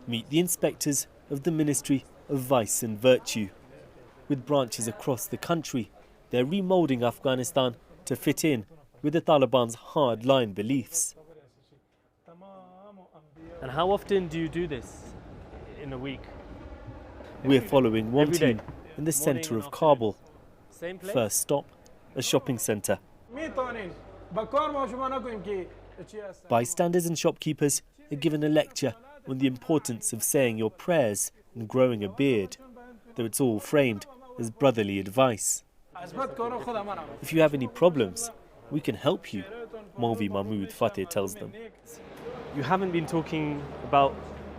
Meet the inspectors of the Ministry of Vice and Virtue. With branches across the country, they're remoulding Afghanistan to fit in with the Taliban's hard-line beliefs. And how often do you do this in a week? We're following one team in the centre of Kabul. First stop, a shopping centre. Bystanders and shopkeepers are given a lecture on the importance of saying your prayers and growing a beard, though it's all framed as brotherly advice. If you have any problems, we can help you, Maulvi Mahmood Fateh tells them. You haven't been talking about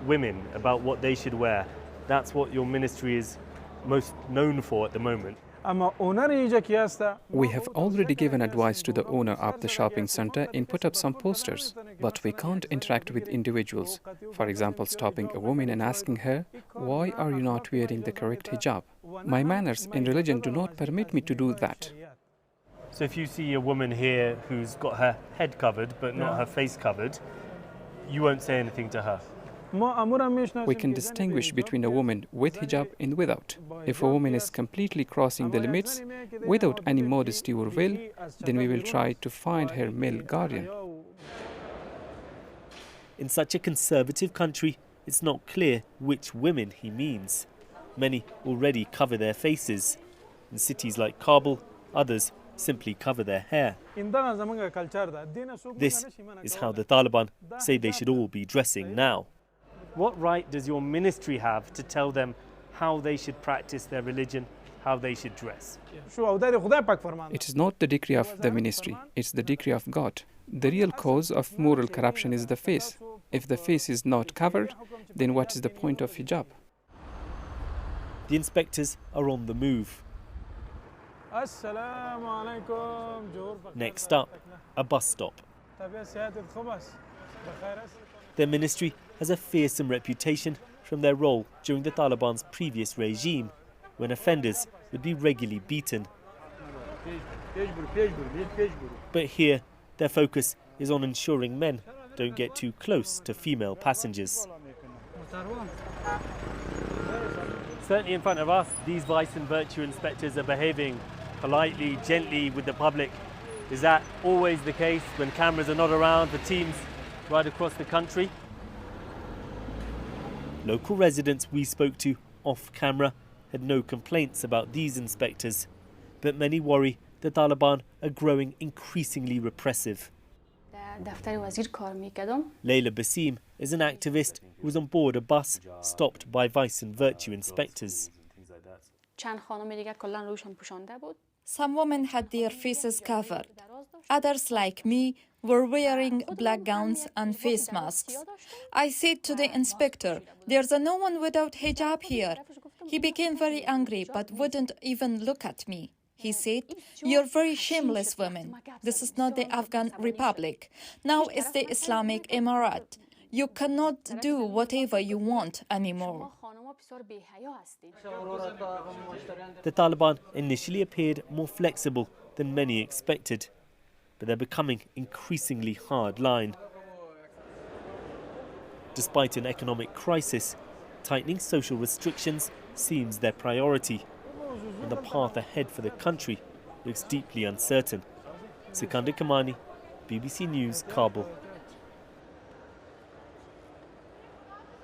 women, about what they should wear. That's what your ministry is most known for at the moment. We have already given advice to the owner of the shopping center and put up some posters, but we can't interact with individuals. For example, stopping a woman and asking her, "Why are you not wearing the correct hijab?" My manners and religion do not permit me to do that. So if you see a woman here who's got her head covered but not her face covered, you won't say anything to her? We can distinguish between a woman with hijab and without. If a woman is completely crossing the limits without any modesty or will, then we will try to find her male guardian. In such a conservative country, it's not clear which women he means. Many already cover their faces. In cities like Kabul, others simply cover their hair. This is how the Taliban say they should all be dressing now. What right does your ministry have to tell them how they should practice their religion, how they should dress? It is not the decree of the ministry, it's the decree of God. The real cause of moral corruption is the face. If the face is not covered, then what is the point of hijab? The inspectors are on the move. Next up, a bus stop. Their ministry has a fearsome reputation from their role during the Taliban's previous regime, when offenders would be regularly beaten. But here, their focus is on ensuring men don't get too close to female passengers. Certainly in front of us, these Vice and Virtue inspectors are behaving politely, gently with the public. Is that always the case when cameras are not around for teams right across the country? Local residents we spoke to off-camera had no complaints about these inspectors, but many worry the Taliban are growing increasingly repressive. Layla Basim is an activist who was on board a bus stopped by Vice and Virtue inspectors. Some women had their faces covered. Others, like me, were wearing black gowns and face masks. I said to the inspector, "There's no one without hijab here." He became very angry but wouldn't even look at me. He said, "You're very shameless women. This is not the Afghan Republic. Now it's the Islamic Emirate. You cannot do whatever you want anymore." The Taliban initially appeared more flexible than many expected, but they're becoming increasingly hard-line. Despite an economic crisis, tightening social restrictions seems their priority, and the path ahead for the country looks deeply uncertain. Sikandar Kamani, BBC News, Kabul.